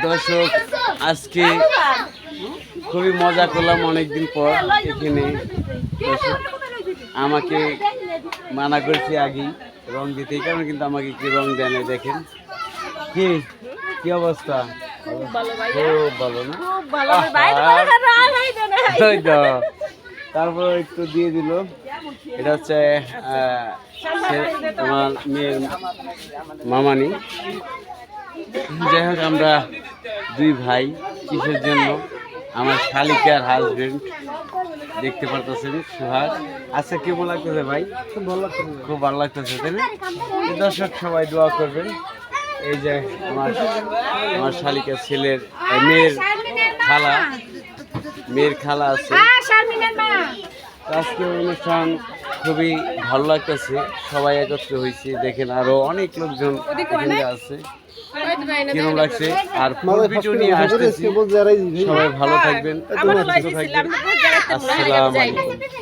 দর্শক আজকে খুবই মজা করলাম অনেকদিন পর এখানে। দর্শক আমাকে মানা করেছি আগেই রং দিতে, এই কারণে কিন্তু আমাকে কি রং দেয় না। দেখেন কি কি অবস্থা, খুব ভালো না? তারপর একটু দিয়ে দিল, এটা হচ্ছে আমার মেয়ের মামানি। যাই হোক আমরা দুই ভাই কিসের জন্য, আমার শালিকার হাজবেন্ড দেখতে পারতেছেন সুহাগ। আচ্ছা কেমন লাগতেছে ভাই? খুব ভালো লাগতেছে তাই না? দর্শক সবাই দোয়া করবেন। এই যে আমার শালিকার ছেলের মেয়ের খালা আছে। আজকে অনুষ্ঠান খুবই ভালো লাগতেছে, সবাই একত্র হয়েছে। দেখেন আরো অনেক লোকজন এখানে আছে, কিরকম লাগছে। আর ভিডিও নিয়ে আসতেছি, সবাই ভালো থাকবেন, সুস্থ থাকবেন। আসসালামু আলাইকুম।